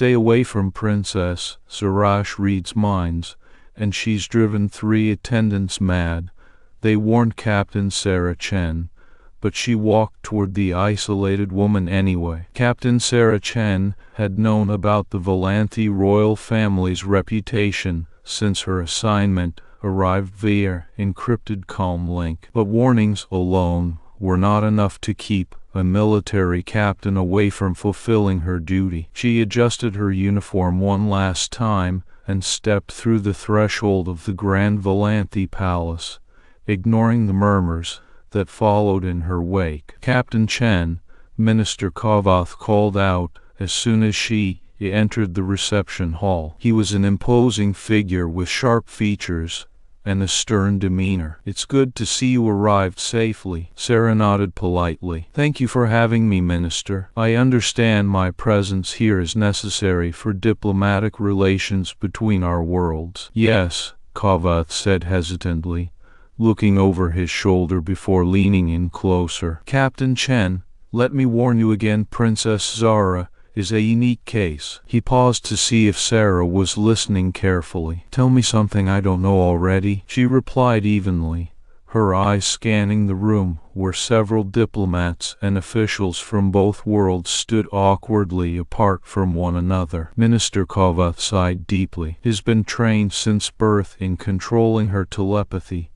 Stay away from Princess. Zarash reads minds, and she's driven 3 attendants mad. They warned Captain Sarah Chen, but she walked toward the isolated woman anyway. Captain Sarah Chen had known about the Volanthi royal family's reputation since her assignment arrived via encrypted comlink. But warnings alone were not enough to keep a military captain away from fulfilling her duty. She adjusted her uniform one last time and stepped through the threshold of the Grand Volanthi Palace, ignoring the murmurs that followed in her wake. Captain Chen, Minister Kovath called out as soon as she entered the reception hall. He was an imposing figure with sharp features and a stern demeanor. "It's good to see you arrived safely." Sarah nodded politely. "Thank you for having me, Minister. I understand my presence here is necessary for diplomatic relations between our worlds." "Yes," Kovath said hesitantly, looking over his shoulder before leaning in closer. "Captain Chen, let me warn you again, Princess Zara is a unique case." He paused to see if Sarah was listening carefully. "Tell me something I don't know already," she replied evenly, her eyes scanning the room where several diplomats and officials from both worlds stood awkwardly apart from one another. Minister Kovath sighed deeply. He's been trained since birth in controlling her telepathy,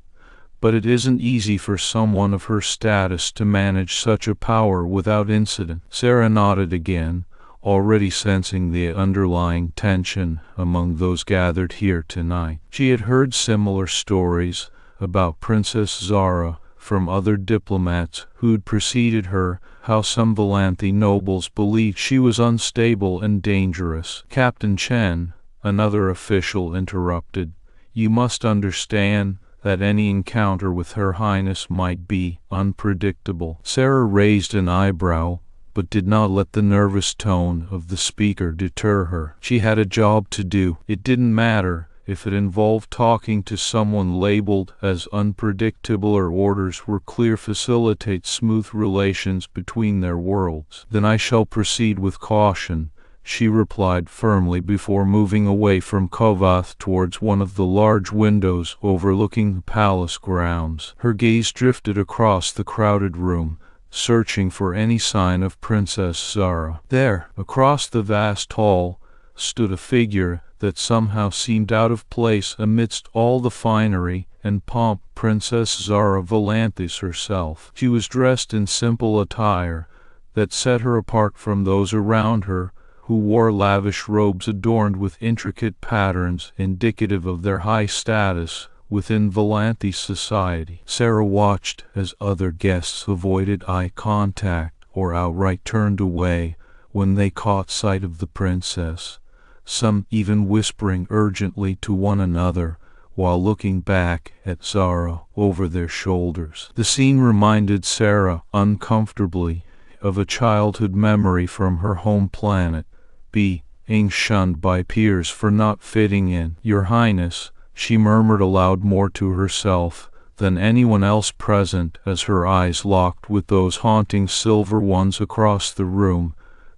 but it isn't easy for someone of her status to manage such a power without incident. Sarah nodded again, already sensing the underlying tension among those gathered here tonight. She had heard similar stories about Princess Zara from other diplomats who'd preceded her, how some Volanthi nobles believed she was unstable and dangerous. "Captain Chen," another official interrupted, "you must understand that any encounter with Her Highness might be unpredictable." Sarah raised an eyebrow, but did not let the nervous tone of the speaker deter her. She had a job to do. It didn't matter if it involved talking to someone labeled as unpredictable or orders were clear facilitate smooth relations between their worlds. "Then I shall proceed with caution," she replied firmly before moving away from Kovath towards one of the large windows overlooking the palace grounds. Her gaze drifted across the crowded room, searching for any sign of Princess Zara. There, across the vast hall, stood a figure that somehow seemed out of place amidst all the finery and pomp. Princess Zara Volanthis herself. She was dressed in simple attire that set her apart from those around her, who wore lavish robes adorned with intricate patterns indicative of their high status within Volanthi society. Sarah watched as other guests avoided eye contact or outright turned away when they caught sight of the princess, some even whispering urgently to one another while looking back at Zara over their shoulders. The scene reminded Sarah uncomfortably of a childhood memory from her home planet, being shunned by peers for not fitting in. "Your Highness," she murmured aloud more to herself than anyone else present as her eyes locked with those haunting silver ones across the room,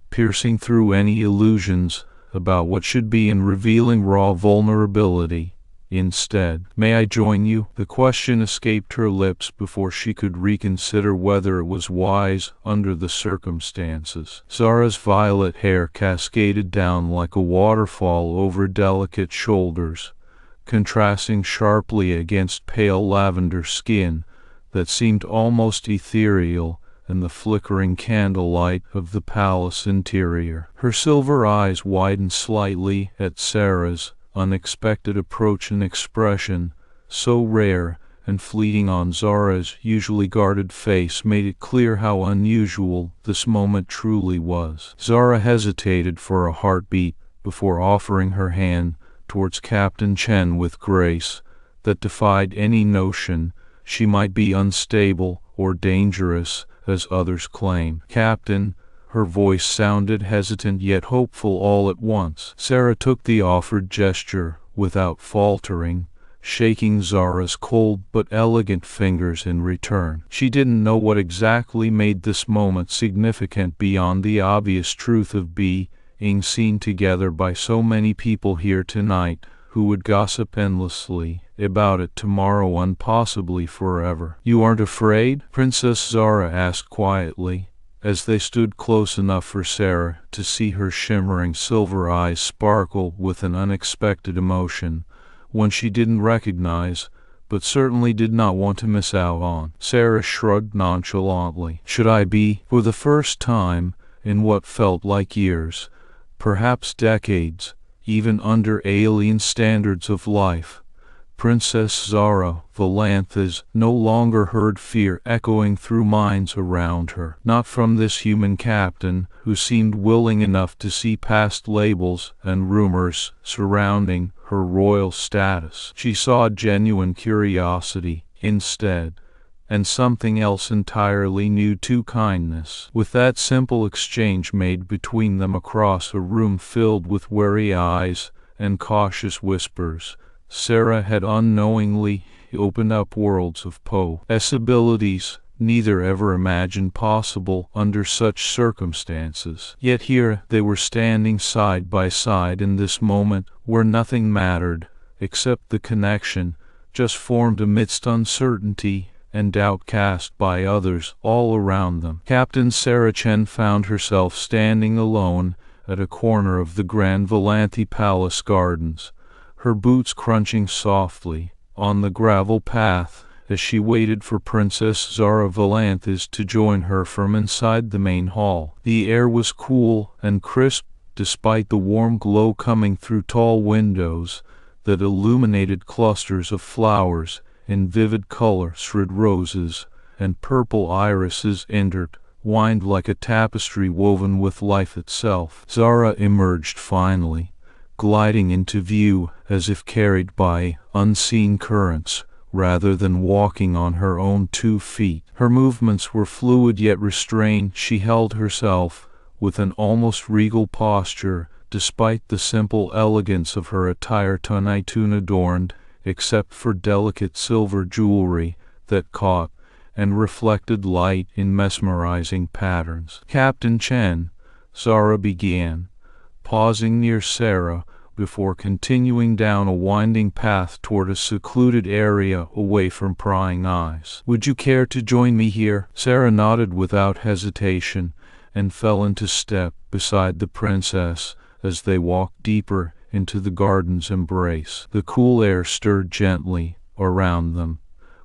piercing through any illusions about what should be and revealing raw vulnerability. Instead, "May I join you?" The question escaped her lips before she could reconsider whether it was wise under the circumstances. Zara's violet hair cascaded down like a waterfall over delicate shoulders, contrasting sharply against pale lavender skin that seemed almost ethereal in the flickering candlelight of the palace interior. Her silver eyes widened slightly at Sarah's unexpected approach, an expression so rare and fleeting on Zara's usually guarded face made it clear how unusual this moment truly was. Zara hesitated for a heartbeat before offering her hand towards Captain Chen with grace that defied any notion she might be unstable or dangerous as others claimed. "Captain," her voice sounded hesitant yet hopeful all at once. Sarah took the offered gesture without faltering, shaking Zara's cold but elegant fingers in return. She didn't know what exactly made this moment significant beyond the obvious truth of being seen together by so many people here tonight who would gossip endlessly about it tomorrow and possibly forever. You aren't afraid? Princess Zara asked quietly, as they stood close enough for Sarah to see her shimmering silver eyes sparkle with an unexpected emotion, one she didn't recognize, but certainly did not want to miss out on. Sarah shrugged nonchalantly. Should I be? For the first time in what felt like years, perhaps decades, even under alien standards of life, Princess Zara Valanthes no longer heard fear echoing through minds around her. Not from this human captain who seemed willing enough to see past labels and rumors surrounding her royal status. She saw genuine curiosity instead, and something else entirely new to kindness. With that simple exchange made between them across a room filled with wary eyes and cautious whispers, Sarah had unknowingly opened up worlds of possibilities neither ever imagined possible under such circumstances. Yet here they were standing side by side in this moment where nothing mattered except the connection just formed amidst uncertainty and doubt cast by others all around them. Captain Sarah Chen found herself standing alone at a corner of the Grand Valanthi Palace gardens, her boots crunching softly on the gravel path as she waited for Princess Zara Valanthes to join her from inside the main hall. The air was cool and crisp despite the warm glow coming through tall windows that illuminated clusters of flowers in vivid colors. Red roses and purple irises intertwined like a tapestry woven with life itself. Zara emerged finally, gliding into view as if carried by unseen currents rather than walking on her own 2 feet. Her movements were fluid yet restrained. She held herself with an almost regal posture, despite the simple elegance of her attire tonight unadorned, except for delicate silver jewelry that caught and reflected light in mesmerizing patterns. Captain Chen, Zara began, pausing near Sarah before continuing down a winding path toward a secluded area away from prying eyes. Would you care to join me here? Sarah nodded without hesitation and fell into step beside the princess as they walked deeper into the garden's embrace. The cool air stirred gently around them,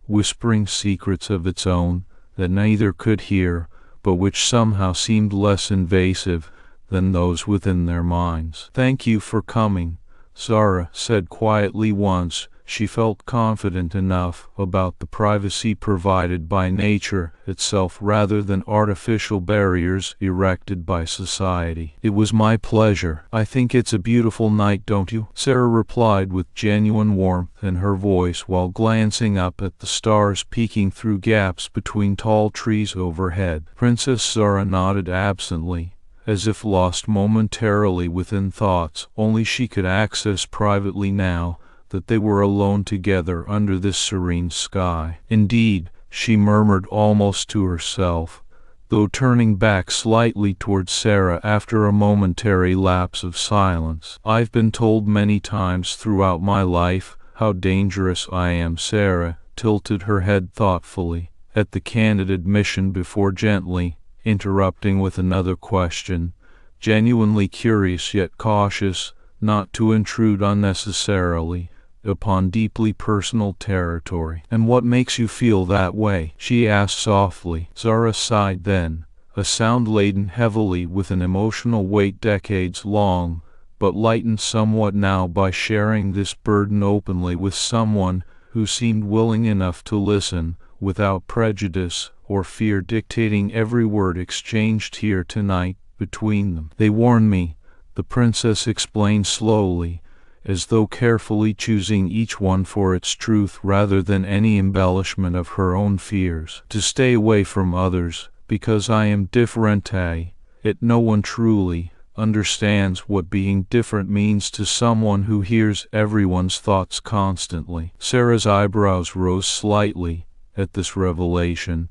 whispering secrets of its own that neither could hear, but which somehow seemed less invasive than those within their minds. Thank you for coming, Zara said quietly once she felt confident enough about the privacy provided by nature itself rather than artificial barriers erected by society. It was my pleasure. I think it's a beautiful night, don't you? Sarah replied with genuine warmth in her voice while glancing up at the stars peeking through gaps between tall trees overhead. Princess Zara nodded absently, as if lost momentarily within thoughts only she could access privately now that they were alone together under this serene sky. Indeed, she murmured almost to herself, though turning back slightly towards Sarah after a momentary lapse of silence. I've been told many times throughout my life how dangerous I am. Sarah tilted her head thoughtfully at the candid admission before gently interrupting with another question, genuinely curious yet cautious not to intrude unnecessarily upon deeply personal territory. And what makes you feel that way? She asked softly. Zara sighed then, a sound laden heavily with an emotional weight decades long, but lightened somewhat now by sharing this burden openly with someone who seemed willing enough to listen without prejudice or fear dictating every word exchanged here tonight between them. They warned me, the princess explained slowly, as though carefully choosing each one for its truth rather than any embellishment of her own fears, to stay away from others, because I am different. Yet no one truly understands what being different means to someone who hears everyone's thoughts constantly. Sarah's eyebrows rose slightly at this revelation,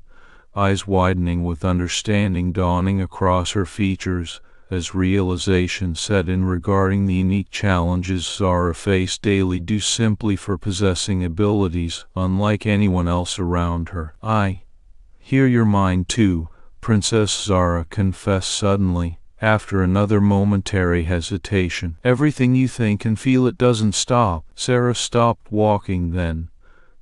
eyes widening with understanding dawning across her features as realization set in regarding the unique challenges Zara faced daily due simply for possessing abilities unlike anyone else around her. "I hear your mind too," Princess Zara confessed suddenly, after another momentary hesitation. "Everything you think and feel, it doesn't stop." Sarah stopped walking then,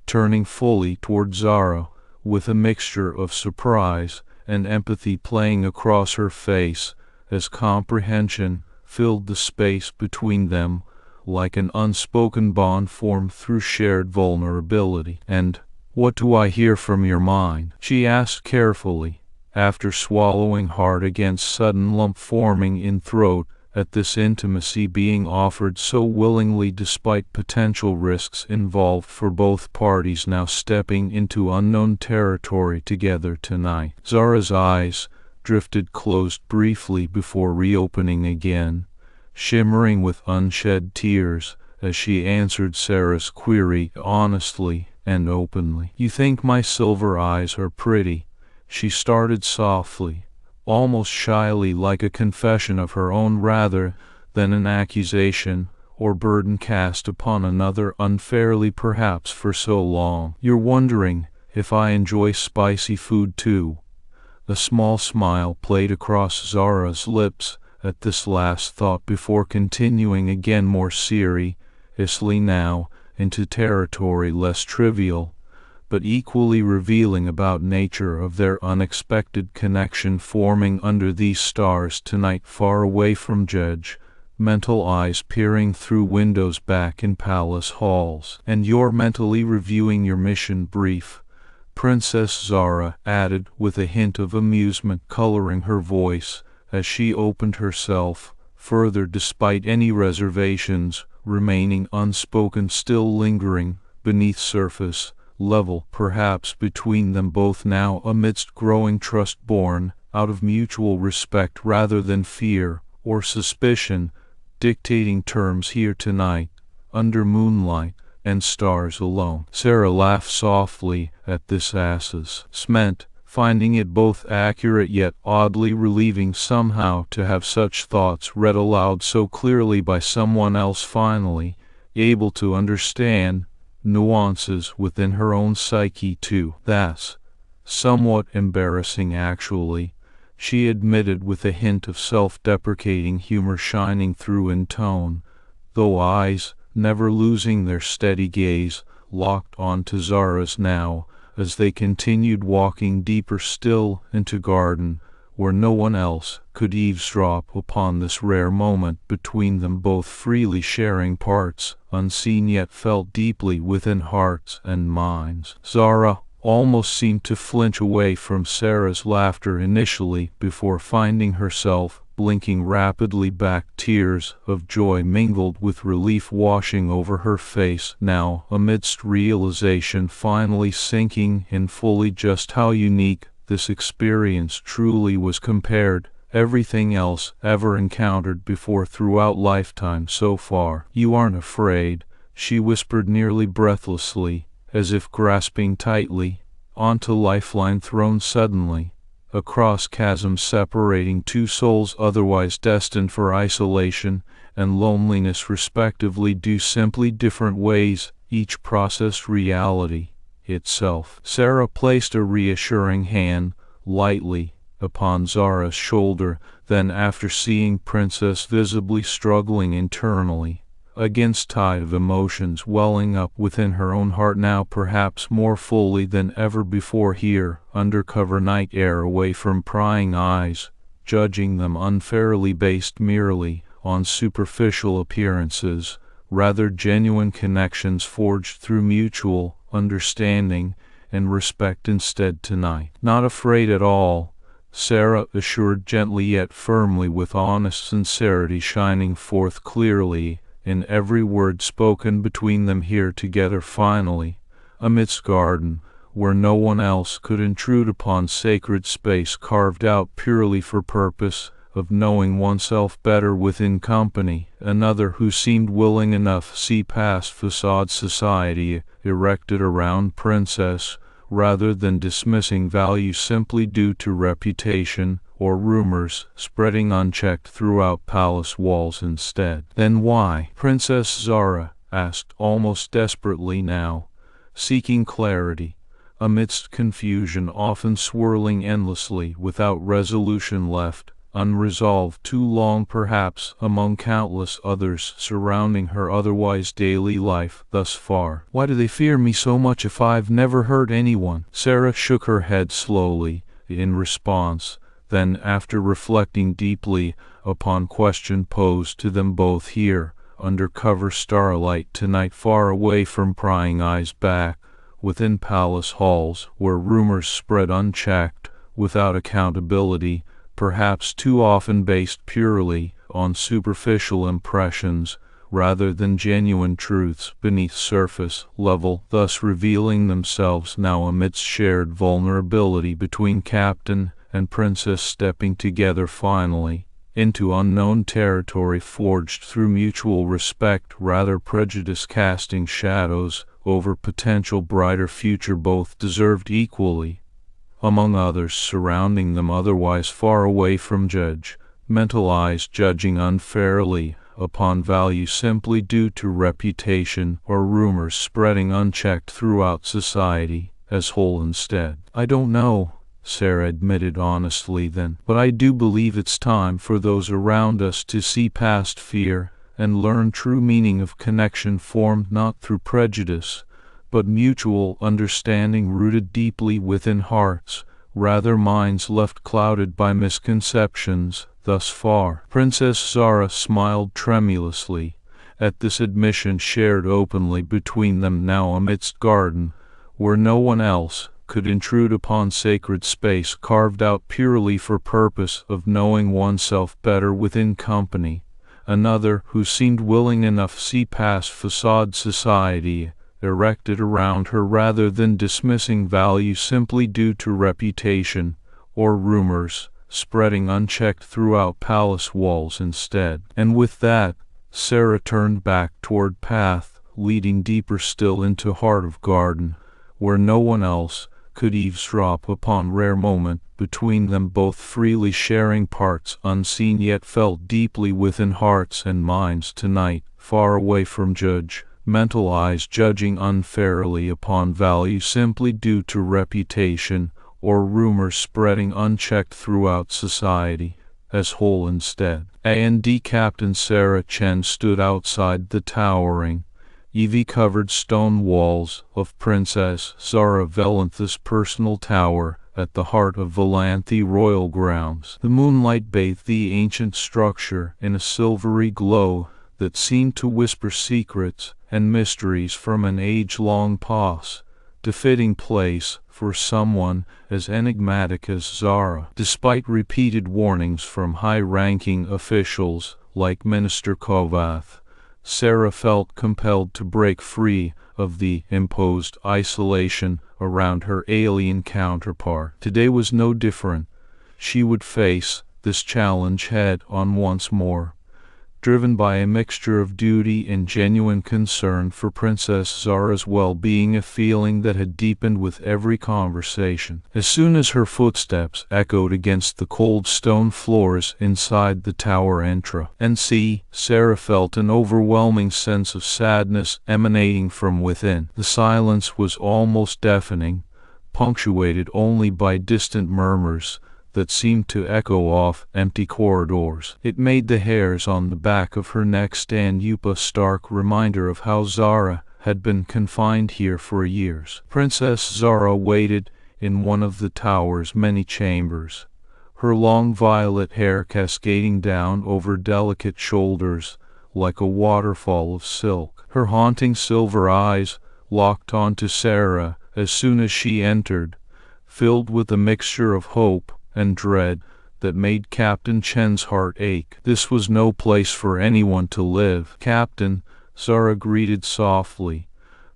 turning fully toward Zara, with a mixture of surprise and empathy playing across her face, as comprehension filled the space between them like an unspoken bond formed through shared vulnerability. "And what do I hear from your mind?" she asked carefully, after swallowing hard against sudden lump forming in throat at this intimacy being offered so willingly despite potential risks involved for both parties now stepping into unknown territory together tonight. Zara's eyes drifted closed briefly before reopening again, shimmering with unshed tears as she answered Sarah's query honestly and openly. "You think my silver eyes are pretty," she started softly, almost shyly, like a confession of her own rather than an accusation or burden cast upon another unfairly perhaps for so long. "You're wondering if I enjoy spicy food too." A small smile played across Zara's lips at this last thought before continuing again more seriously now into territory less trivial, but equally revealing about nature of their unexpected connection forming under these stars tonight far away from Jedge, mental eyes peering through windows back in palace halls. "And you're mentally reviewing your mission brief," Princess Zara added with a hint of amusement coloring her voice as she opened herself further despite any reservations remaining unspoken still lingering beneath surface level perhaps between them both now amidst growing trust born out of mutual respect rather than fear or suspicion dictating terms here tonight under moonlight and stars alone. Sarah laughed softly at this assessment, finding it both accurate yet oddly relieving somehow to have such thoughts read aloud so clearly by someone else finally able to understand nuances within her own psyche too. "That's somewhat embarrassing actually," she admitted with a hint of self-deprecating humor shining through in tone, though eyes, never losing their steady gaze, locked onto Zara's now as they continued walking deeper still into garden where no one else could eavesdrop upon this rare moment between them both freely sharing parts unseen yet felt deeply within hearts and minds. Zara almost seemed to flinch away from Sarah's laughter initially before finding herself blinking rapidly back, tears of joy mingled with relief washing over her face now amidst realization finally sinking in fully just how unique this experience truly was compared everything else ever encountered before throughout lifetime so far. "You aren't afraid," she whispered nearly breathlessly, as if grasping tightly onto lifeline thrown suddenly across chasms separating two souls otherwise destined for isolation and loneliness respectively due simply different ways each processed reality itself. Sarah placed a reassuring hand lightly upon Zara's shoulder, then after seeing Princess visibly struggling internally against tide of emotions welling up within her own heart now perhaps more fully than ever before here undercover night air away from prying eyes, judging them unfairly based merely on superficial appearances, rather genuine connections forged through mutual understanding and respect instead tonight. "Not afraid at all," Sarah assured gently yet firmly with honest sincerity shining forth clearly in every word spoken between them here together finally, amidst garden, where no one else could intrude upon sacred space carved out purely for purpose of knowing oneself better within company, another who seemed willing enough see past facade society erected around Princess, rather than dismissing value simply due to reputation or rumors spreading unchecked throughout palace walls instead. Then why? Princess Zara asked almost desperately now, seeking clarity, amidst confusion often swirling endlessly without resolution left unresolved too long perhaps among countless others surrounding her otherwise daily life thus far. Why do they fear me so much if I've never hurt anyone? Sarah shook her head slowly in response, then after reflecting deeply upon question posed to them both here, under cover starlight tonight far away from prying eyes back, within palace halls where rumors spread unchecked, without accountability, perhaps too often based purely on superficial impressions rather than genuine truths beneath surface level, thus revealing themselves now amidst shared vulnerability between captain and princess stepping together finally into unknown territory forged through mutual respect rather prejudice casting shadows over potential brighter future both deserved equally, among others surrounding them otherwise far away from mental eyes judging unfairly upon value simply due to reputation or rumors spreading unchecked throughout society as whole instead. I don't know, Sarah admitted honestly then, but I do believe it's time for those around us to see past fear and learn true meaning of connection formed not through prejudice, but mutual understanding rooted deeply within hearts, rather minds left clouded by misconceptions. Thus far, Princess Zara smiled tremulously at this admission shared openly between them now amidst garden, where no one else could intrude upon sacred space carved out purely for purpose of knowing oneself better within company. Another who seemed willing enough to see past facade society erected around her rather than dismissing value simply due to reputation or rumors spreading unchecked throughout palace walls instead. And with that, Sarah turned back toward path leading deeper still into heart of garden, where no one else could eavesdrop upon rare moment between them both freely sharing parts unseen yet felt deeply within hearts and minds tonight, far away from mental eyes judging unfairly upon value simply due to reputation or rumors spreading unchecked throughout society as whole instead. A&D Captain Sarah Chen stood outside the towering, ivy-covered stone walls of Princess Zara Velantha's personal tower at the heart of Velanthe royal grounds. The moonlight bathed the ancient structure in a silvery glow that seemed to whisper secrets and mysteries from an age-long past, a fitting place for someone as enigmatic as Zara. Despite repeated warnings from high-ranking officials like Minister Kovath, Sarah felt compelled to break free of the imposed isolation around her alien counterpart. Today was no different. She would face this challenge head-on once more, driven by a mixture of duty and genuine concern for Princess Zara's well-being, a feeling that had deepened with every conversation. As soon as her footsteps echoed against the cold stone floors inside the tower Sarah felt an overwhelming sense of sadness emanating from within. The silence was almost deafening, punctuated only by distant murmurs that seemed to echo off empty corridors. It made the hairs on the back of her neck stand up, a stark reminder of how Zara had been confined here for years. Princess Zara waited in one of the tower's many chambers, her long violet hair cascading down over delicate shoulders like a waterfall of silk. Her haunting silver eyes locked onto Sarah as soon as she entered, filled with a mixture of hope and dread that made Captain Chen's heart ache. This was no place for anyone to live. Captain, Zara greeted softly,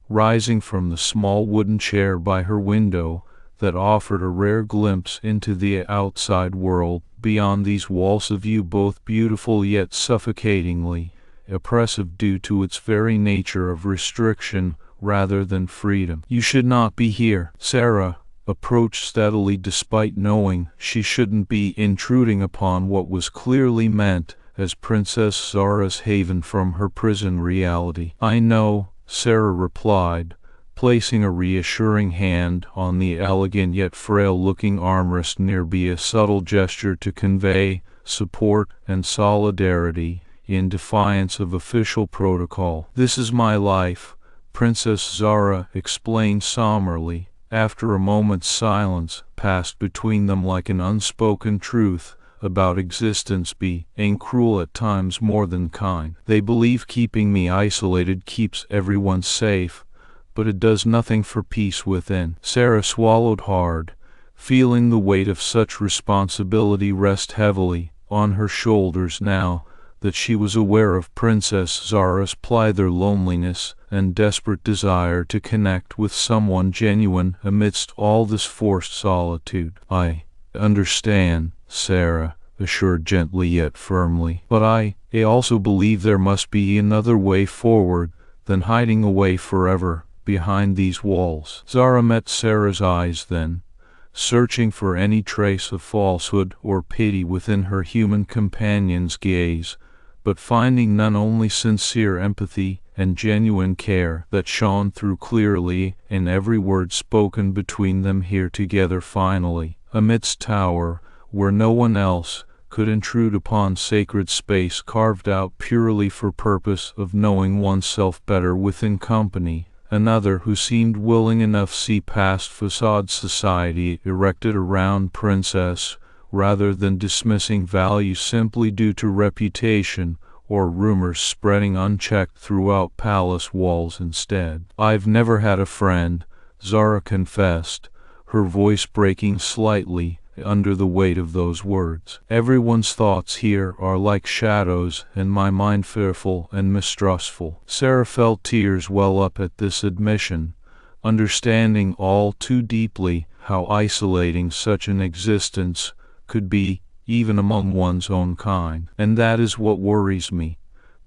rising from the small wooden chair by her window that offered a rare glimpse into the outside world beyond these walls, a view both beautiful yet suffocatingly oppressive due to its very nature of restriction rather than freedom. You should not be here. Sarah approached steadily despite knowing she shouldn't be intruding upon what was clearly meant as Princess Zara's haven from her prison reality. "I know," Sarah replied, placing a reassuring hand on the elegant yet frail-looking armrest nearby, a subtle gesture to convey support and solidarity in defiance of official protocol. "This is my life," Princess Zara explained somberly, after a moment's silence passed between them like an unspoken truth about existence being cruel at times more than kind. "They believe keeping me isolated keeps everyone safe, but it does nothing for peace within." Sarah swallowed hard, feeling the weight of such responsibility rest heavily on her shoulders now that she was aware of Princess Zara's plethora loneliness and desperate desire to connect with someone genuine amidst all this forced solitude. "I understand," Sarah assured gently yet firmly, "but I also believe there must be another way forward than hiding away forever behind these walls." Zara met Sarah's eyes then, searching for any trace of falsehood or pity within her human companion's gaze, but finding none, only sincere empathy and genuine care that shone through clearly in every word spoken between them here together finally, amidst tower where no one else could intrude upon sacred space carved out purely for purpose of knowing oneself better within company. Another who seemed willing enough see past facade society erected around Princess, rather than dismissing value simply due to reputation or rumors spreading unchecked throughout palace walls instead. "I've never had a friend," Zara confessed, her voice breaking slightly under the weight of those words. "Everyone's thoughts here are like shadows, and my mind fearful and mistrustful." Sarah felt tears well up at this admission, understanding all too deeply how isolating such an existence could be, even among one's own kind. "And that is what worries me,"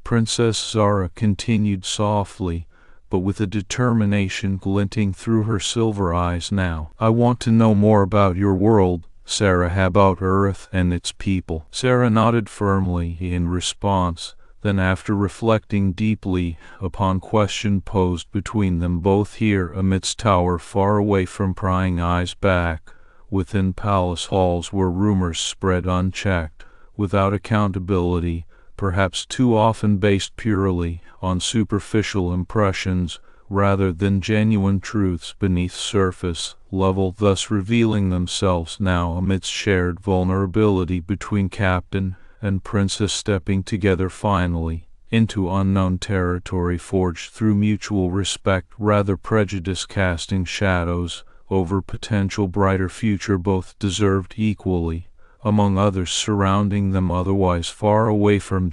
Princess Zara continued softly, but with a determination glinting through her silver eyes now. "I want to know more about your world, Sarah, about Earth and its people." Sarah nodded firmly in response, then after reflecting deeply upon question posed between them both here amidst tower far away from prying eyes back, within palace halls where rumors spread unchecked, without accountability, perhaps too often based purely on superficial impressions rather than genuine truths beneath surface level, thus revealing themselves now amidst shared vulnerability between captain and princess, stepping together finally into unknown territory forged through mutual respect rather prejudice, casting shadows over potential brighter future both deserved equally, among others surrounding them otherwise far away from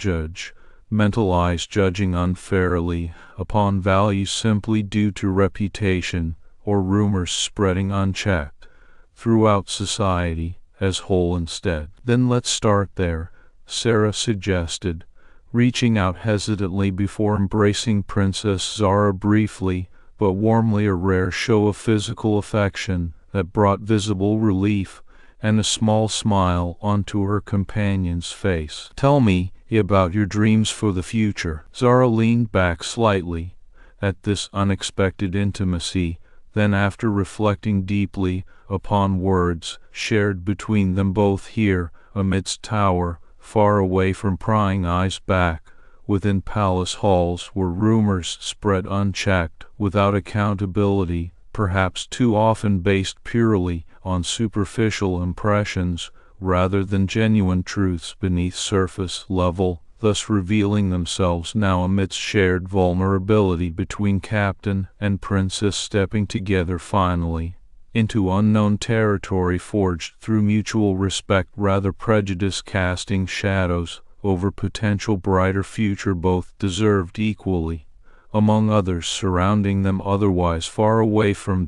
mental eyes judging unfairly upon value simply due to reputation, or rumors spreading unchecked throughout society as whole instead. "Then let's start there," Sarah suggested, reaching out hesitantly before embracing Princess Zara briefly but warmly, a rare show of physical affection that brought visible relief and a small smile onto her companion's face. "Tell me about your dreams for the future." Zara leaned back slightly at this unexpected intimacy, then after reflecting deeply upon words shared between them both here amidst tower far away from prying eyes back, within palace halls where rumors spread unchecked, without accountability, perhaps too often based purely on superficial impressions rather than genuine truths beneath surface level, thus revealing themselves now amidst shared vulnerability between captain and princess, stepping together finally into unknown territory forged through mutual respect rather prejudice, casting shadows over potential brighter future both deserved equally, among others surrounding them otherwise far away from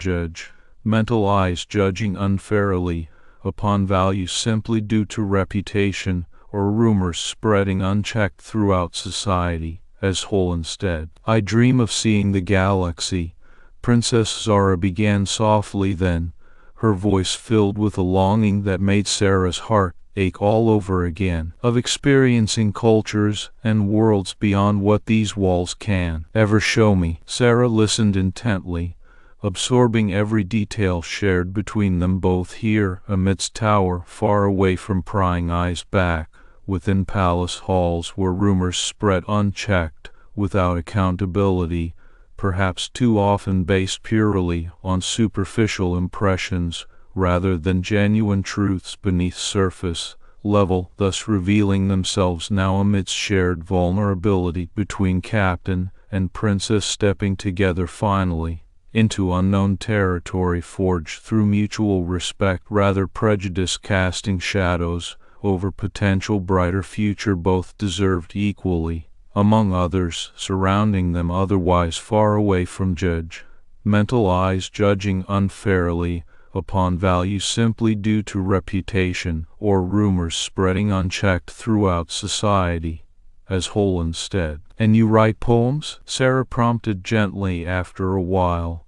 mental eyes judging unfairly upon value simply due to reputation, or rumors spreading unchecked throughout society as whole instead. "I dream of seeing the galaxy," Princess Zara began softly, then, her voice filled with a longing that made Sarah's heart ache all over again, of experiencing cultures and worlds beyond what these walls can ever show me. Sarah listened intently, absorbing every detail shared between them both here amidst tower, far away from prying eyes back, within palace halls where rumors spread unchecked, without accountability, perhaps too often based purely on superficial impressions rather than genuine truths beneath surface level, thus revealing themselves now amidst shared vulnerability between captain and princess, stepping together finally into unknown territory forged through mutual respect rather prejudice, casting shadows over potential brighter future both deserved equally, among others surrounding them otherwise far away from judge mental eyes, judging unfairly upon value simply due to reputation, or rumors spreading unchecked throughout society as whole instead. And you write poems? Sarah prompted gently after a while,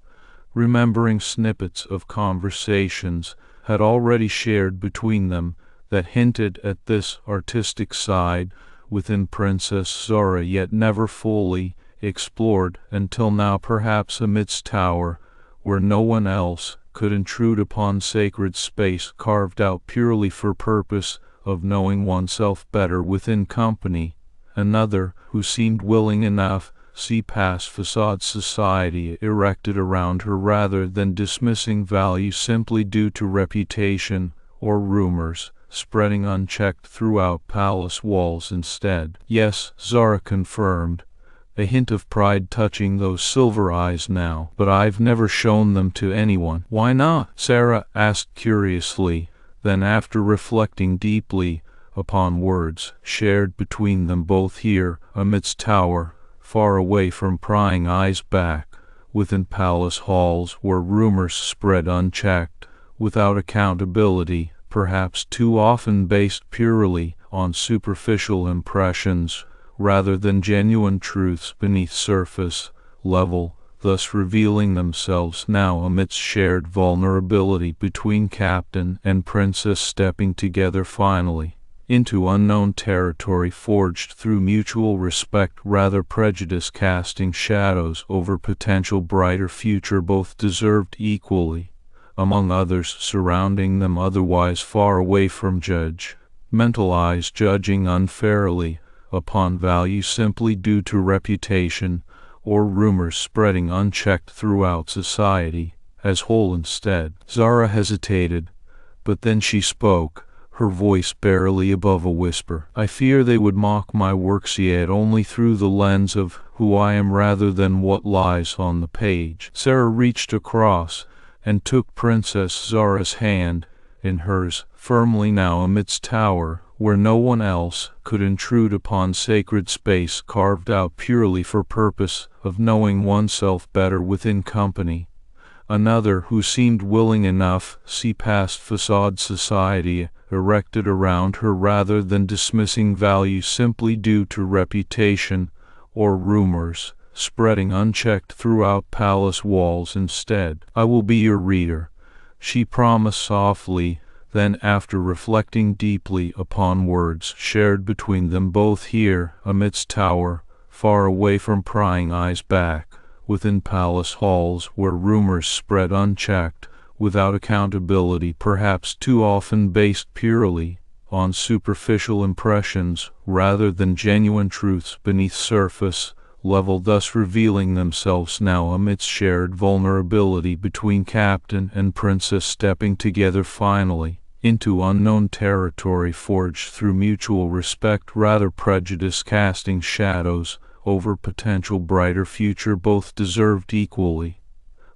remembering snippets of conversations had already shared between them that hinted at this artistic side within Princess Zara, yet never fully explored until now, perhaps amidst tower where no one else could intrude upon sacred space carved out purely for purpose of knowing oneself better within company. Another, who seemed willing enough, see past facade society erected around her rather than dismissing value simply due to reputation or rumors spreading unchecked throughout palace walls instead. Yes, Zara confirmed, a hint of pride touching those silver eyes now, but I've never shown them to anyone. Why not? Sarah asked curiously, then after reflecting deeply upon words shared between them both here amidst tower, far away from prying eyes back, within palace halls where rumors spread unchecked, without accountability, perhaps too often based purely on superficial impressions rather than genuine truths beneath surface level, thus revealing themselves now amidst shared vulnerability between captain and princess, stepping together finally into unknown territory forged through mutual respect rather prejudice, casting shadows over potential brighter future both deserved equally, among others surrounding them otherwise far away from judge mental eyes, judging unfairly upon value simply due to reputation or rumors spreading unchecked throughout society as whole instead. Zara hesitated, but then she spoke, her voice barely above a whisper. I fear they would mock my works yet only through the lens of who I am rather than what lies on the page. Sarah reached across and took Princess Zara's hand in hers firmly now amidst tower where no one else could intrude upon sacred space carved out purely for purpose of knowing oneself better within company. Another, who seemed willing enough, see past facade society erected around her rather than dismissing value simply due to reputation or rumors spreading unchecked throughout palace walls instead. I will be your reader, she promised softly. Then, after reflecting deeply upon words shared between them both here amidst tower, far away from prying eyes back, within palace halls where rumors spread unchecked, without accountability, perhaps too often based purely on superficial impressions rather than genuine truths beneath surface level, thus revealing themselves now amidst shared vulnerability between captain and princess, stepping together finally into unknown territory forged through mutual respect rather prejudice, casting shadows over potential brighter future both deserved equally,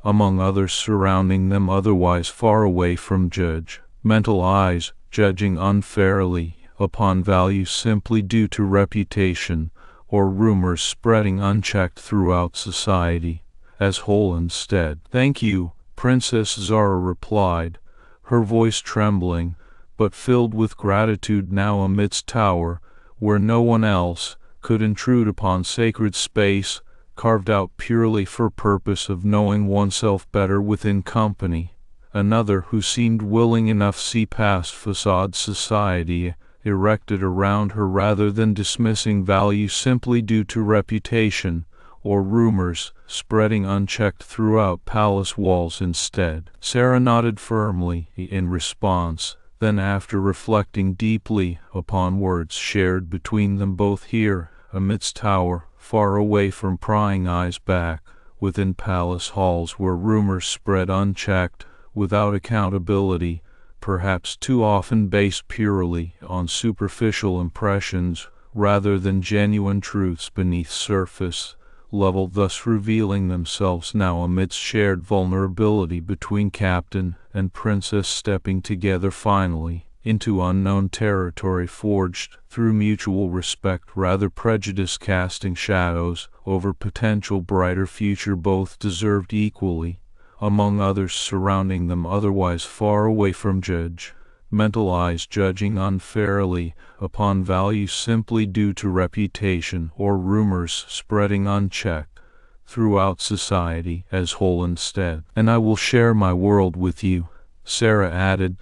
among others surrounding them otherwise far away from judge mental eyes, judging unfairly upon value simply due to reputation or rumors spreading unchecked throughout society as whole instead. Thank you, Princess Zara replied, her voice trembling, but filled with gratitude now amidst tower where no one else could intrude upon sacred space carved out purely for purpose of knowing oneself better within company. Another, who seemed willing enough to see past facade society, erected around her rather than dismissing value simply due to reputation, or rumors, spreading unchecked throughout palace walls instead. Sarah nodded firmly in response. Then, after reflecting deeply upon words shared between them both here, amidst tower, far away from prying eyes back, within palace halls where rumors spread unchecked, without accountability, perhaps too often based purely on superficial impressions rather than genuine truths beneath surface level, thus revealing themselves now amidst shared vulnerability between captain and princess, stepping together finally into unknown territory forged through mutual respect rather prejudice, casting shadows over potential brighter future both deserved equally, among others surrounding them otherwise far away from judge, mental eyes judging unfairly upon value simply due to reputation, or rumors spreading unchecked throughout society as whole instead. And I will share my world with you, Sarah added.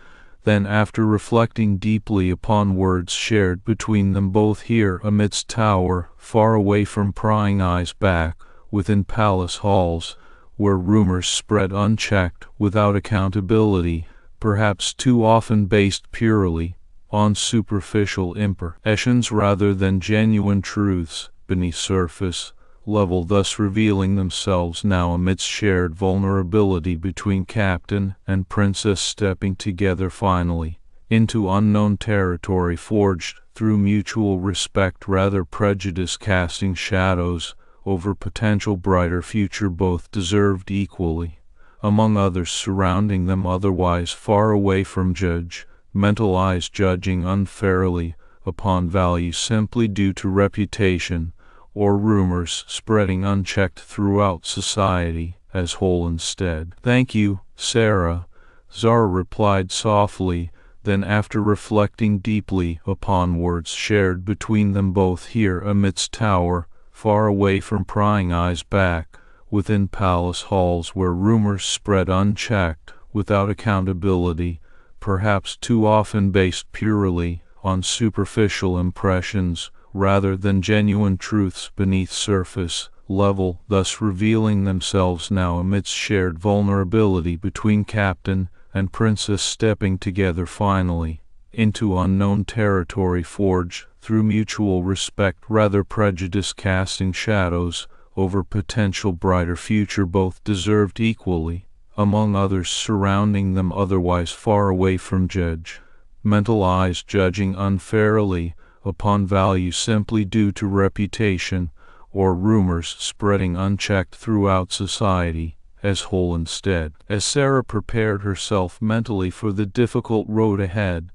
Then, after reflecting deeply upon words shared between them both here amidst tower, far away from prying eyes back, within palace halls, where rumors spread unchecked, without accountability, perhaps too often based purely on superficial impressions rather than genuine truths beneath surface level, thus revealing themselves now amidst shared vulnerability between captain and princess, stepping together finally into unknown territory forged through mutual respect rather prejudice, casting shadows over potential brighter future both deserved equally, among others surrounding them otherwise far away from judge, mental eyes judging unfairly upon value simply due to reputation, or rumors spreading unchecked throughout society as whole instead. Thank you, Sarah, Zara replied softly. Then, after reflecting deeply upon words shared between them both here amidst tower, far away from prying eyes back, within palace halls where rumors spread unchecked, without accountability, perhaps too often based purely on superficial impressions rather than genuine truths beneath surface level, thus revealing themselves now amidst shared vulnerability between captain and princess, stepping together finally into unknown territory forged through mutual respect rather prejudice, casting shadows over potential brighter future both deserved equally, among others surrounding them otherwise far away from judge, mental eyes judging unfairly upon value simply due to reputation, or rumors spreading unchecked throughout society as whole instead. As Sarah prepared herself mentally for the difficult road ahead,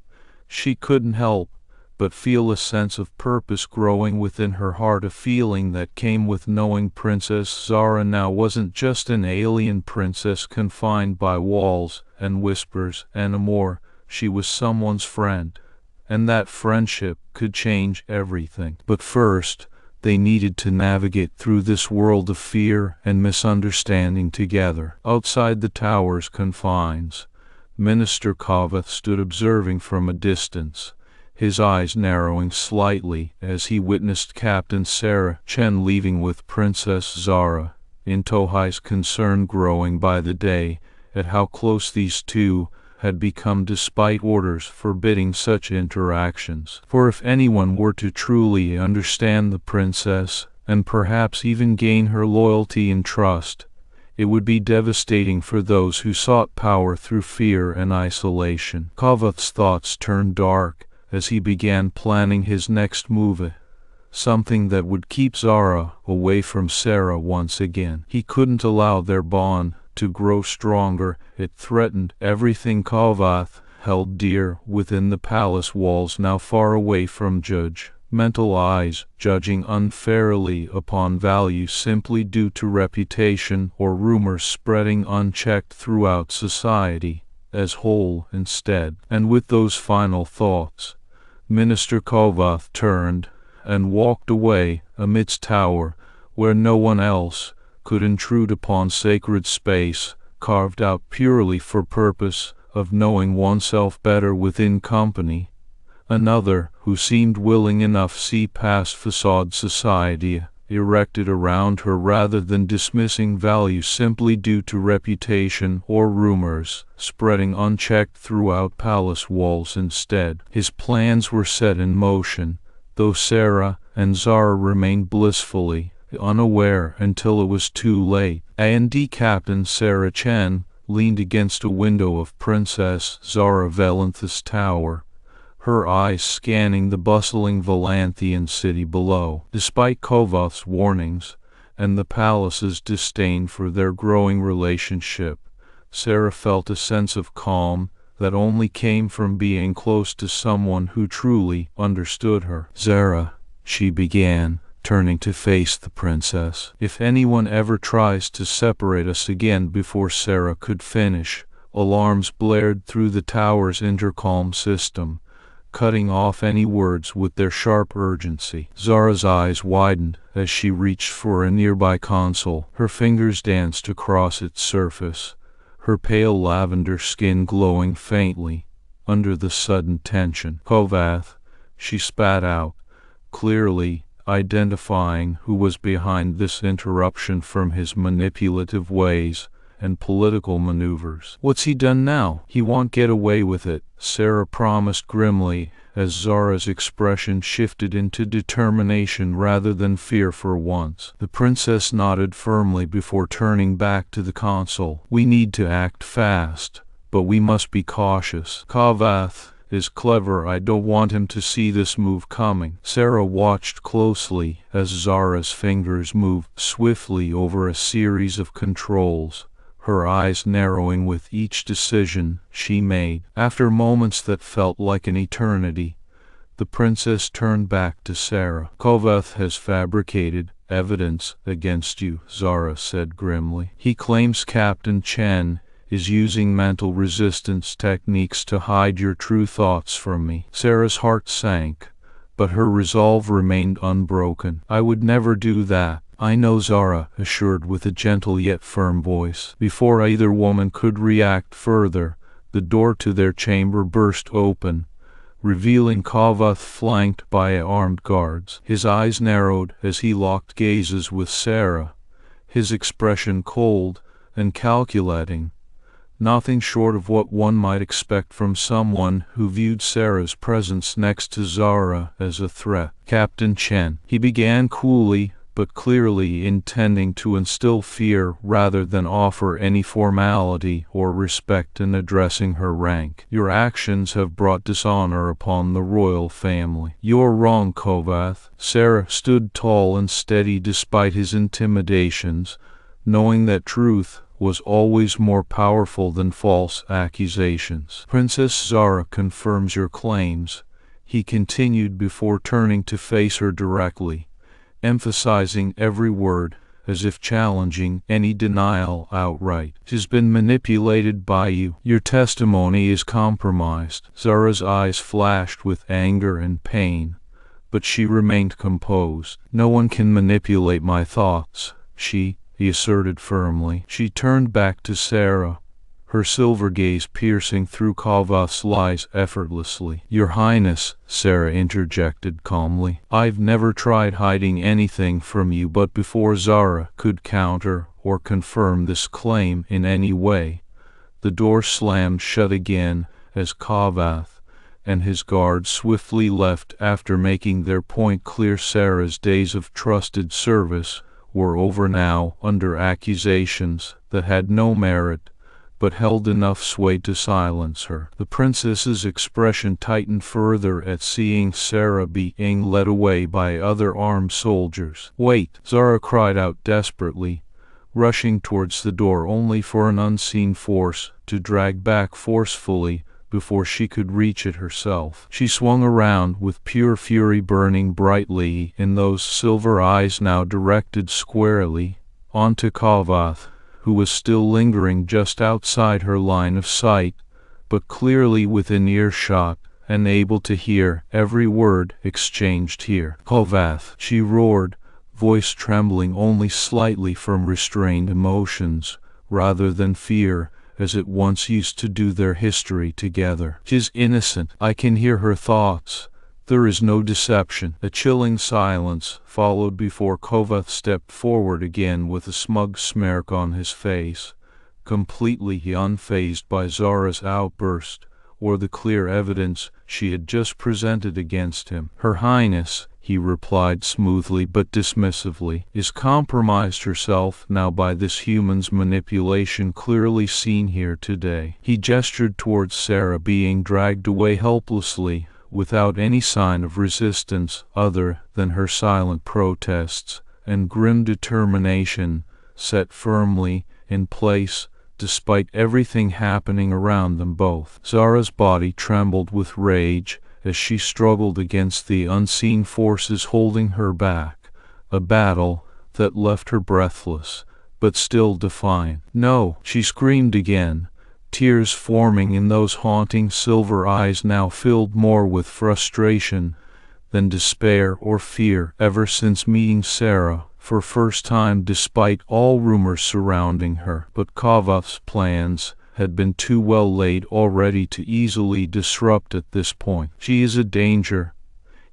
she couldn't help but feel a sense of purpose growing within her heart, a feeling that came with knowing Princess Zara now wasn't just an alien princess confined by walls and whispers anymore. She was someone's friend, and that friendship could change everything. But first, they needed to navigate through this world of fear and misunderstanding together. Outside the tower's confines, Minister Kavath stood observing from a distance, his eyes narrowing slightly as he witnessed Captain Sarah Chen leaving with Princess Zara, in tow, his concern growing by the day at how close these two had become despite orders forbidding such interactions. For if anyone were to truly understand the princess, and perhaps even gain her loyalty and trust, it would be devastating for those who sought power through fear and isolation. Kavath's thoughts turned dark as he began planning his next move, something that would keep Zara away from Sarah once again. He couldn't allow their bond to grow stronger. It threatened everything Kavath held dear within the palace walls, now far away from judge, mental eyes judging unfairly upon value simply due to reputation, or rumors spreading unchecked throughout society as whole instead. And with those final thoughts, Minister Kavath turned and walked away amidst tower, where no one else could intrude upon sacred space, carved out purely for purpose of knowing oneself better within company. Another, who seemed willing enough see past facade society erected around her rather than dismissing value simply due to reputation or rumors, spreading unchecked throughout palace walls instead. His plans were set in motion, though Sarah and Zara remained blissfully unaware until it was too late. A&D Captain Sarah Chen leaned against a window of Princess Zara Valentha's tower, her eyes scanning the bustling Valanthian city below. Despite Kovath's warnings and the palace's disdain for their growing relationship, Sarah felt a sense of calm that only came from being close to someone who truly understood her. "Zara," she began, turning to face the princess, "if anyone ever tries to separate us again." Before Sarah could finish, alarms blared through the tower's intercom system, cutting off any words with their sharp urgency. Zara's eyes widened as she reached for a nearby console. Her fingers danced across its surface, her pale lavender skin glowing faintly under the sudden tension. "Kovath," she spat out, clearly identifying who was behind this interruption from his manipulative ways and political maneuvers. "What's he done now?" "He won't get away with it," Sarah promised grimly, as Zara's expression shifted into determination rather than fear for once. The princess nodded firmly before turning back to the console. "We need to act fast, but we must be cautious. Kovath is clever. I don't want him to see this move coming." Sarah watched closely as Zara's fingers moved swiftly over a series of controls, her eyes narrowing with each decision she made. After moments that felt like an eternity, the princess turned back to Sarah. "Kovath has fabricated evidence against you," Zara said grimly. "He claims Captain Chen is using mental resistance techniques to hide your true thoughts from me." Sarah's heart sank, but her resolve remained unbroken. "I would never do that." "I know," Zara assured with a gentle yet firm voice. Before either woman could react further, the door to their chamber burst open, revealing Kovath flanked by armed guards. His eyes narrowed as he locked gazes with Sarah, his expression cold and calculating, nothing short of what one might expect from someone who viewed Sarah's presence next to Zara as a threat. "Captain Chen," he began coolly, but clearly intending to instill fear rather than offer any formality or respect in addressing her rank. "Your actions have brought dishonor upon the royal family." "You're wrong, Kovath." Sarah stood tall and steady despite his intimidations, knowing that truth was always more powerful than false accusations. "Princess Zara confirms your claims," he continued before turning to face her directly, emphasizing every word as if challenging any denial outright. "She's been manipulated by you. Your testimony is compromised." Zara's eyes flashed with anger and pain, but she remained composed. "No one can manipulate my thoughts," he asserted firmly. She turned back to Sarah, her silver gaze piercing through Kovath's lies effortlessly. "Your Highness," Sarah interjected calmly, "I've never tried hiding anything from you." But before Zara could counter or confirm this claim in any way, the door slammed shut again as Kovath and his guards swiftly left after making their point clear. Sarah's days of trusted service were over now, under accusations that had no merit but held enough sway to silence her. The princess's expression tightened further at seeing Sarah being led away by other armed soldiers. "Wait!" Zara cried out desperately, rushing towards the door only for an unseen force to drag back forcefully before she could reach it herself. She swung around with pure fury burning brightly in those silver eyes now directed squarely onto Kovath, who was still lingering just outside her line of sight, but clearly within earshot and able to hear every word exchanged here. "Kovath!" she roared, voice trembling only slightly from restrained emotions rather than fear, as it once used to do their history together. "'Tis innocent," I can hear her thoughts. "There is no deception." A chilling silence followed before Kovath stepped forward again with a smug smirk on his face, completely unfazed by Zara's outburst or the clear evidence she had just presented against him. "Her Highness," he replied smoothly but dismissively, "is compromised herself now by this human's manipulation clearly seen here today." He gestured towards Sarah being dragged away helplessly, without any sign of resistance other than her silent protests and grim determination set firmly in place despite everything happening around them both. Zara's body trembled with rage as she struggled against the unseen forces holding her back, a battle that left her breathless, but still defiant. "No!" she screamed again, tears forming in those haunting silver eyes now filled more with frustration than despair or fear. Ever since meeting Sarah for first time, despite all rumors surrounding her, but Kovath's plans had been too well laid already to easily disrupt at this point. "She is a danger,"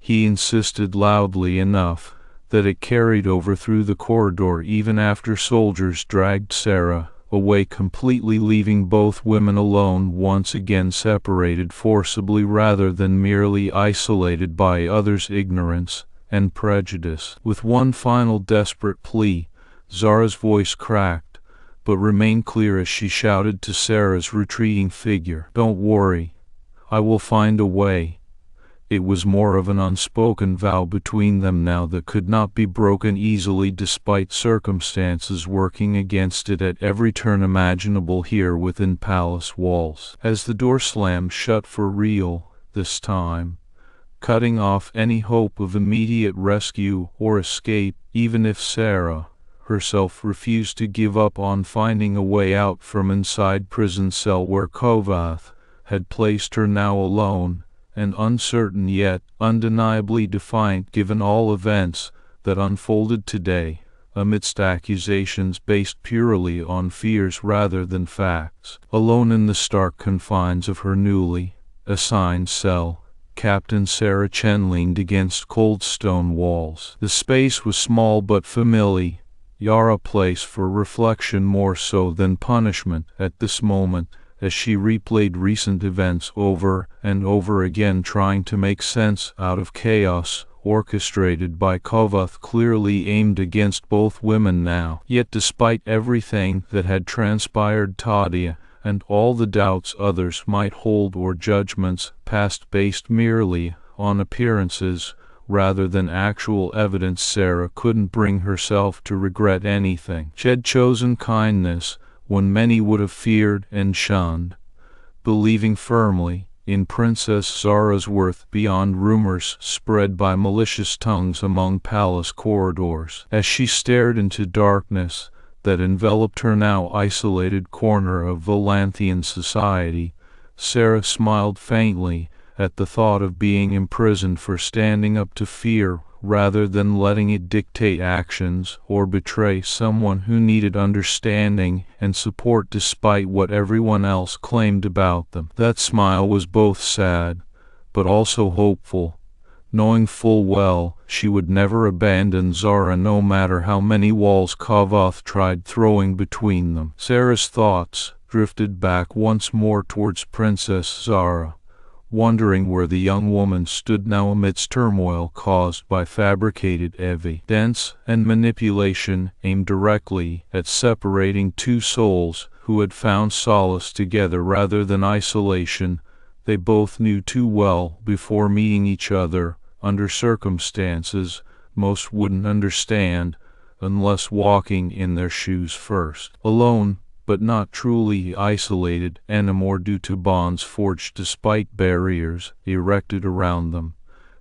he insisted loudly enough that it carried over through the corridor even after soldiers dragged Sarah away completely, leaving both women alone, once again separated forcibly rather than merely isolated by others' ignorance and prejudice. With one final desperate plea, Zara's voice cracked, but remained clear as she shouted to Sarah's retreating figure, "Don't worry, I will find a way." It was more of an unspoken vow between them now that could not be broken easily despite circumstances working against it at every turn imaginable here within palace walls. As the door slammed shut for real this time, cutting off any hope of immediate rescue or escape, even if Sarah herself refused to give up on finding a way out from inside prison cell where Kovath had placed her, now alone and uncertain yet undeniably defiant given all events that unfolded today, amidst accusations based purely on fears rather than facts. Alone in the stark confines of her newly assigned cell, Captain Sarah Chen leaned against cold stone walls. The space was small but familiar, a place for reflection more so than punishment at this moment, as she replayed recent events over and over again, trying to make sense out of chaos orchestrated by Kovath, clearly aimed against both women now. Yet despite everything that had transpired, Tadia, and all the doubts others might hold or judgments passed based merely on appearances rather than actual evidence, Sarah couldn't bring herself to regret anything. She had chosen kindness when many would have feared and shunned, believing firmly in Princess Zara's worth beyond rumors spread by malicious tongues among palace corridors. As she stared into darkness that enveloped her now isolated corner of Valanthian society, Sarah smiled faintly at the thought of being imprisoned for standing up to fear rather than letting it dictate actions or betray someone who needed understanding and support despite what everyone else claimed about them. That smile was both sad but also hopeful, knowing full well she would never abandon Zara no matter how many walls Kovath tried throwing between them. Sarah's thoughts drifted back once more towards Princess Zara, wondering where the young woman stood now amidst turmoil caused by fabricated evidence and manipulation aimed directly at separating two souls who had found solace together rather than isolation. They both knew too well before meeting each other, under circumstances most wouldn't understand unless walking in their shoes first. Alone, but not truly isolated anymore due to bonds forged despite barriers erected around them,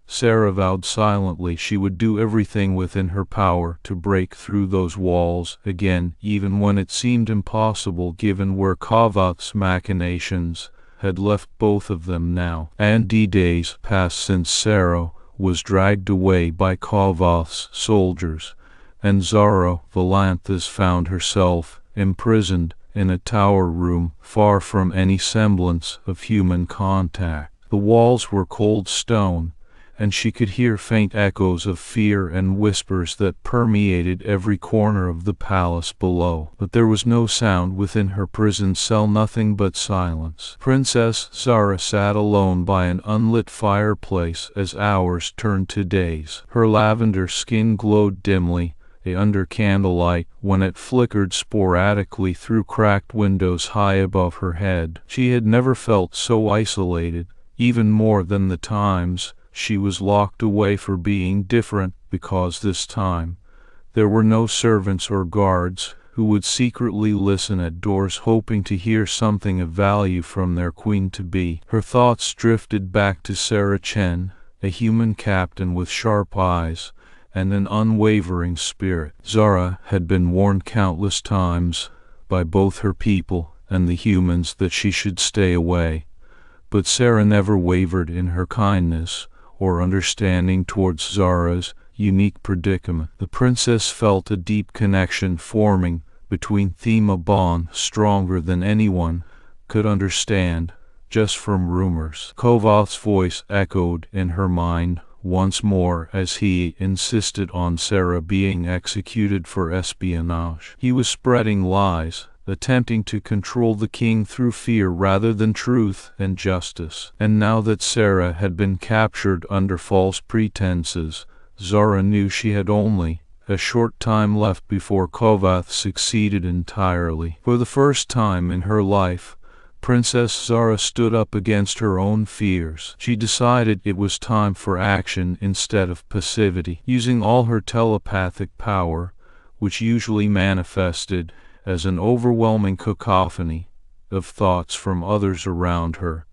Sarah vowed silently she would do everything within her power to break through those walls again, even when it seemed impossible given where Kovath's machinations had left both of them now. And days passed since Sarah was dragged away by Kovath's soldiers, and Zara Valanthus found herself imprisoned in a tower room far from any semblance of human contact. The walls were cold stone, and she could hear faint echoes of fear and whispers that permeated every corner of the palace below. But there was no sound within her prison cell, nothing but silence. Princess Zara sat alone by an unlit fireplace as hours turned to days. Her lavender skin glowed dimly under candlelight when it flickered sporadically through cracked windows high above her head. She had never felt so isolated, even more than the times she was locked away for being different, because this time there were no servants or guards who would secretly listen at doors hoping to hear something of value from their queen-to-be. Her thoughts drifted back to Sarah Chen, a human captain with sharp eyes and an unwavering spirit. Zara had been warned countless times by both her people and the humans that she should stay away, but Sarah never wavered in her kindness or understanding towards Zara's unique predicament. The princess felt a deep connection forming between them, a bond stronger than anyone could understand just from rumors. Kovath's voice echoed in her mind once more as he insisted on Sarah being executed for espionage. He was spreading lies, attempting to control the king through fear rather than truth and justice. And now that Sarah had been captured under false pretenses, Zara knew she had only a short time left before Kovath succeeded entirely. For the first time in her life, Princess Zara stood up against her own fears. She decided it was time for action instead of passivity. Using all her telepathic power, which usually manifested as an overwhelming cacophony of thoughts from others around her,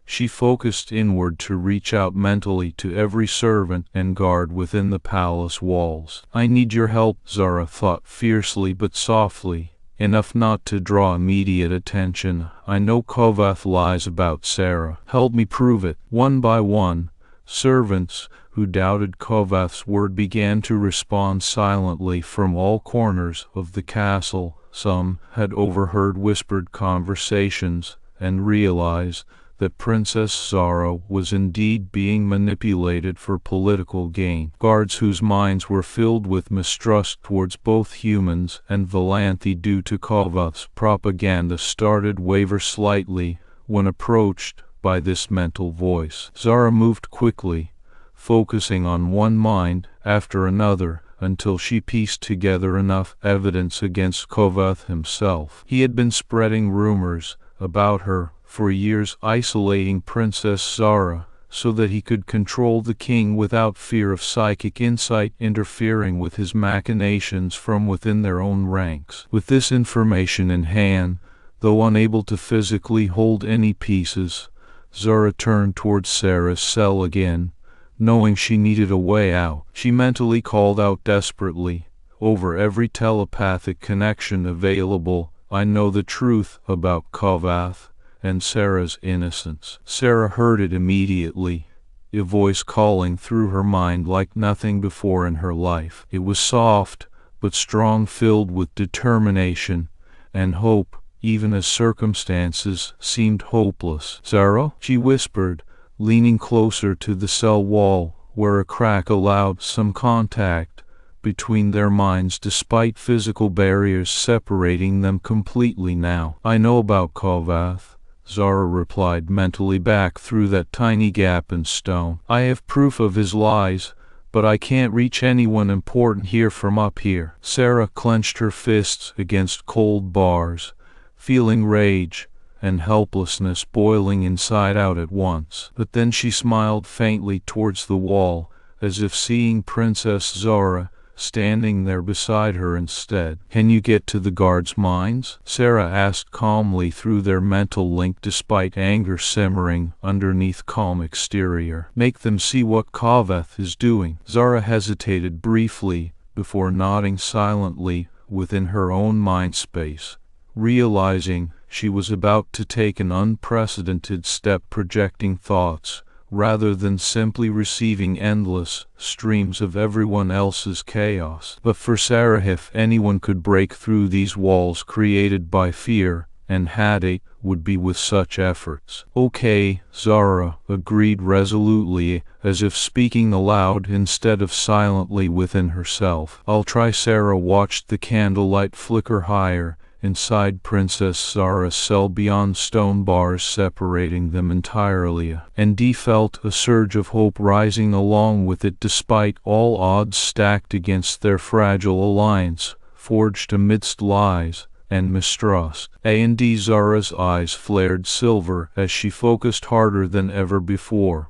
she focused inward to reach out mentally to every servant and guard within the palace walls. "I need your help," Zara thought fiercely but softly, enough not to draw immediate attention. "I know Kovath lies about Sarah. Help me prove it." One by one, servants who doubted Kovath's word began to respond silently from all corners of the castle. Some had overheard whispered conversations and realized that Princess Zara was indeed being manipulated for political gain. Guards whose minds were filled with mistrust towards both humans and Valanthi due to Kovath's propaganda started waver slightly when approached by this mental voice. Zara moved quickly, focusing on one mind after another, until she pieced together enough evidence against Kovath himself. He had been spreading rumors about her for years, isolating Princess Zara so that he could control the king without fear of psychic insight interfering with his machinations from within their own ranks. With this information in hand, though unable to physically hold any pieces, Zara turned towards Sarah's cell again, knowing she needed a way out. She mentally called out desperately, over every telepathic connection available, "I know the truth about Kovath and Sarah's innocence." Sarah heard it immediately, a voice calling through her mind like nothing before in her life. It was soft, but strong, filled with determination and hope, even as circumstances seemed hopeless. "Zara?" she whispered, leaning closer to the cell wall, where a crack allowed some contact between their minds despite physical barriers separating them completely now. "I know about Kovath," Zara replied mentally back through that tiny gap in stone. "I have proof of his lies, but I can't reach anyone important here from up here." Sarah clenched her fists against cold bars, feeling rage and helplessness boiling inside out at once. But then she smiled faintly towards the wall, as if seeing Princess Zara standing there beside her instead. "Can you get to the guards' minds?" Sarah asked calmly through their mental link despite anger simmering underneath calm exterior. "Make them see what Kovath is doing." Zara hesitated briefly before nodding silently within her own mind space, realizing she was about to take an unprecedented step, projecting thoughts rather than simply receiving endless streams of everyone else's chaos. But for Sarah, if anyone could break through these walls created by fear and hate, would be with such efforts. "Okay," Zara agreed resolutely, as if speaking aloud instead of silently within herself. "I'll try." Sarah watched the candlelight flicker higher inside Princess Zara's cell beyond stone bars separating them entirely, and Dee felt a surge of hope rising along with it despite all odds stacked against their fragile alliance, forged amidst lies and mistrust. And Zara's eyes flared silver as she focused harder than ever before,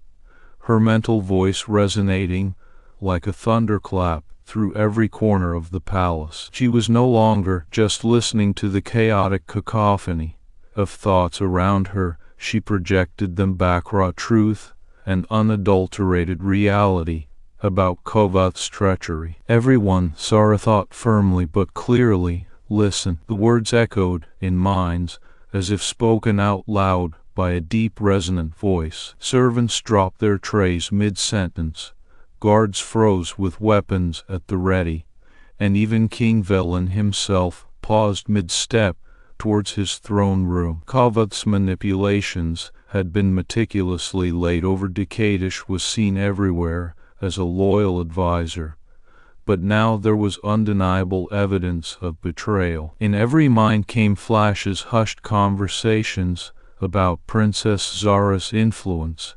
her mental voice resonating like a thunderclap through every corner of the palace. She was no longer just listening to the chaotic cacophony of thoughts around her. She projected them back, raw truth and unadulterated reality about Kovath's treachery. "Everyone," Zara thought firmly but clearly, "listen." The words echoed in minds as if spoken out loud by a deep resonant voice. Servants dropped their trays mid-sentence. Guards froze with weapons at the ready, and even King Velen himself paused mid-step towards his throne room. Kovath's manipulations had been meticulously laid over. Decadish was seen everywhere as a loyal advisor, but now there was undeniable evidence of betrayal. In every mind came flashes, hushed conversations about Princess Zara's influence,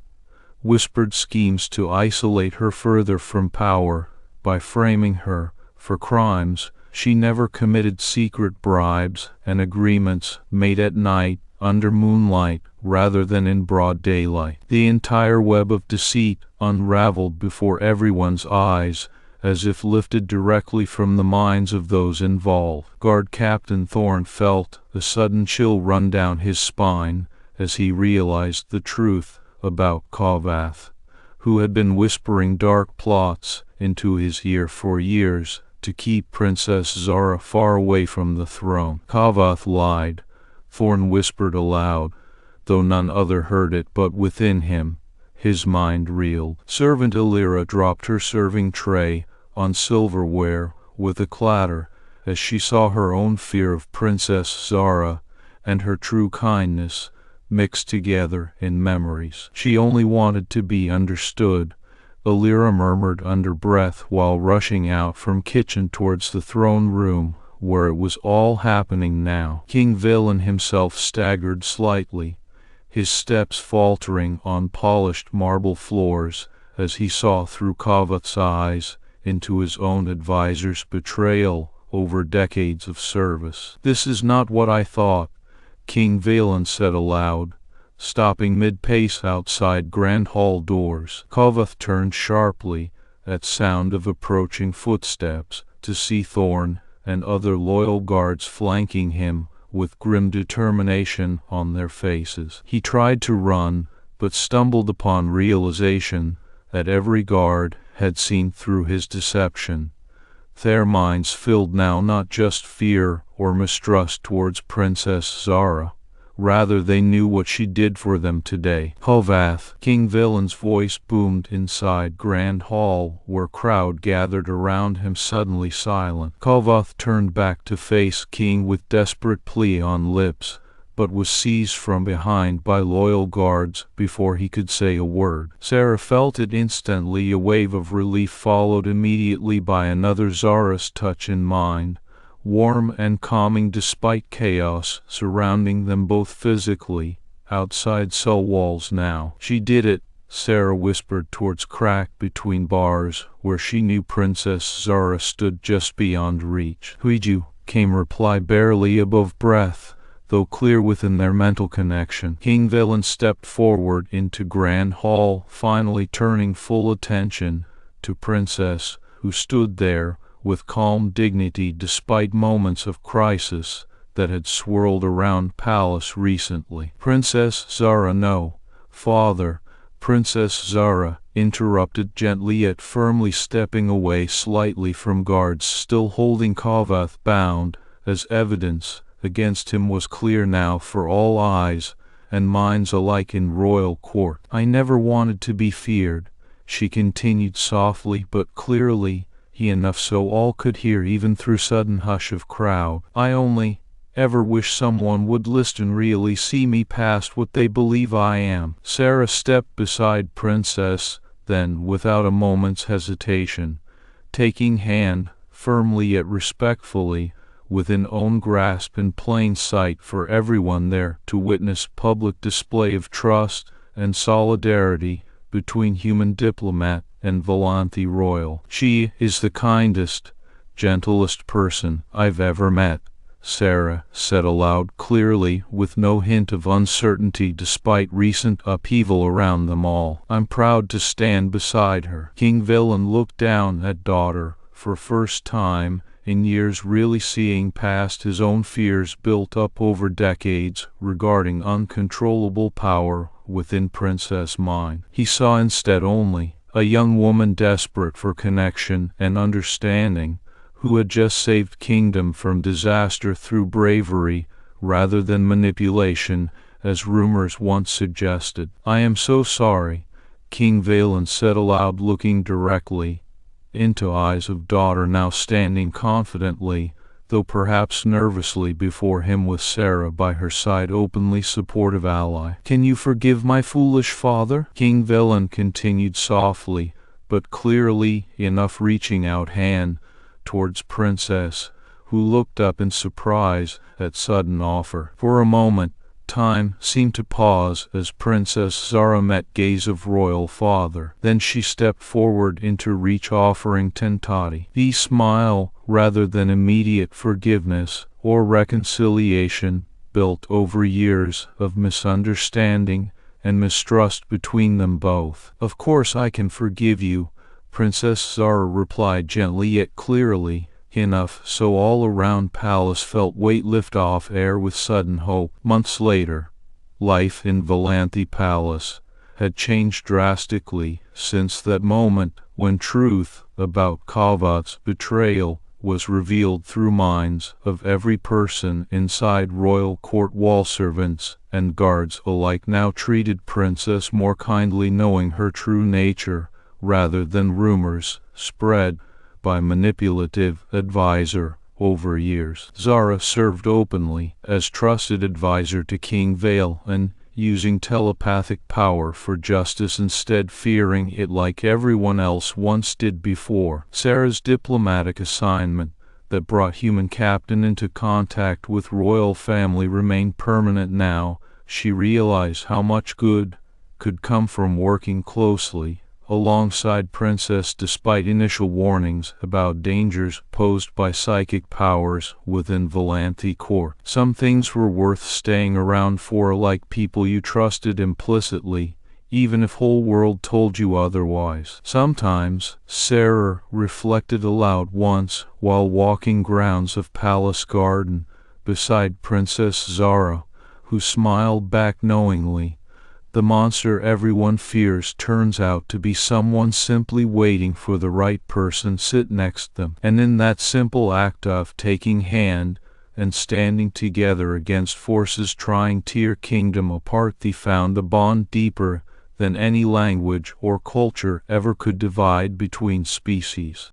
whispered schemes to isolate her further from power by framing her for crimes she never committed, secret bribes and agreements made at night under moonlight rather than in broad daylight. The entire web of deceit unraveled before everyone's eyes, as if lifted directly from the minds of those involved. Guard Captain Thorne felt a sudden chill run down his spine as he realized the truth about Kovath, who had been whispering dark plots into his ear for years to keep Princess Zara far away from the throne. "Kovath lied," Thorne whispered aloud, though none other heard it but within him. His mind reeled. Servant Illyra dropped her serving tray on silverware with a clatter as she saw her own fear of Princess Zara and her true kindness mixed together in memories. "She only wanted to be understood," Illyra murmured under breath while rushing out from kitchen towards the throne room where it was all happening now. King Velen himself staggered slightly, his steps faltering on polished marble floors as he saw through Kovath's eyes into his own advisor's betrayal over decades of service. "This is not what I thought," King Velen said aloud, stopping mid-pace outside Grand Hall doors. Kovath turned sharply at sound of approaching footsteps to see Thorne and other loyal guards flanking him with grim determination on their faces. He tried to run, but stumbled upon realization that every guard had seen through his deception. Their minds filled now not just fear or mistrust towards Princess Zara. Rather, they knew what she did for them today. "Kovath!" King Velen's voice boomed inside Grand Hall, where crowd gathered around him suddenly silent. Kovath turned back to face King with desperate plea on lips, but was seized from behind by loyal guards before he could say a word. Sarah felt it instantly. A wave of relief followed immediately by another Zara's touch in mind, warm and calming despite chaos surrounding them both physically, outside cell walls now. "She did it," Sarah whispered towards crack between bars where she knew Princess Zara stood just beyond reach. "Huiju," came reply barely above breath, though clear within their mental connection. King Velen stepped forward into Grand Hall, finally turning full attention to Princess, who stood there with calm dignity despite moments of crisis that had swirled around palace recently. "Princess Zara, no, father." Princess Zara interrupted gently yet firmly, stepping away slightly from guards still holding Kovath bound, as evidence against him was clear now for all eyes, and minds alike in royal court. I never wanted to be feared, she continued softly but clearly, enough so all could hear even through sudden hush of crowd. I only ever wish someone would listen, really see me past what they believe I am. Sarah stepped beside Princess, then, without a moment's hesitation, taking hand, firmly yet respectfully, within own grasp in plain sight for everyone there to witness, public display of trust and solidarity between human diplomat and Volanthe royal. She is the kindest, gentlest person I've ever met, Sarah said aloud clearly, with no hint of uncertainty despite recent upheaval around them all. I'm proud to stand beside her. King Villain looked down at daughter, for first time in years really seeing past his own fears built up over decades regarding uncontrollable power within Princess' mind. He saw instead only a young woman desperate for connection and understanding, who had just saved kingdom from disaster through bravery rather than manipulation, as rumors once suggested. I am so sorry, King Valen said aloud, looking directly into eyes of daughter now standing confidently, though perhaps nervously, before him with Sarah by her side, openly supportive ally. Can you forgive my foolish father? King Velen continued softly, but clearly enough, reaching out hand towards Princess, who looked up in surprise at sudden offer. For a moment, time seemed to pause as Princess Zara met gaze of royal father. Then she stepped forward into reach, offering tentati. The smile, rather than immediate forgiveness or reconciliation, built over years of misunderstanding and mistrust between them both. Of course I can forgive you, Princess Zara replied gently yet clearly enough so all around palace felt weight lift off air with sudden hope. Months later, life in Volanthe Palace had changed drastically since that moment when truth about Kavat's betrayal was revealed through minds of every person inside royal court. Wall servants and guards alike now treated Princess more kindly, knowing her true nature rather than rumors spread by manipulative advisor over years. Zara served openly as trusted advisor to King Vale and using telepathic power for justice instead, fearing it like everyone else once did before. Sarah's diplomatic assignment that brought human captain into contact with royal family remained permanent now. She realized how much good could come from working closely alongside Princess despite initial warnings about dangers posed by psychic powers within Volanthe court. Some things were worth staying around for, like people you trusted implicitly, even if whole world told you otherwise. Sometimes, Sarah reflected aloud once while walking grounds of Palace Garden beside Princess Zara, who smiled back knowingly. The monster everyone fears turns out to be someone simply waiting for the right person sit next them. And in that simple act of taking hand and standing together against forces trying to tear kingdom apart, they found a bond deeper than any language or culture ever could divide between species.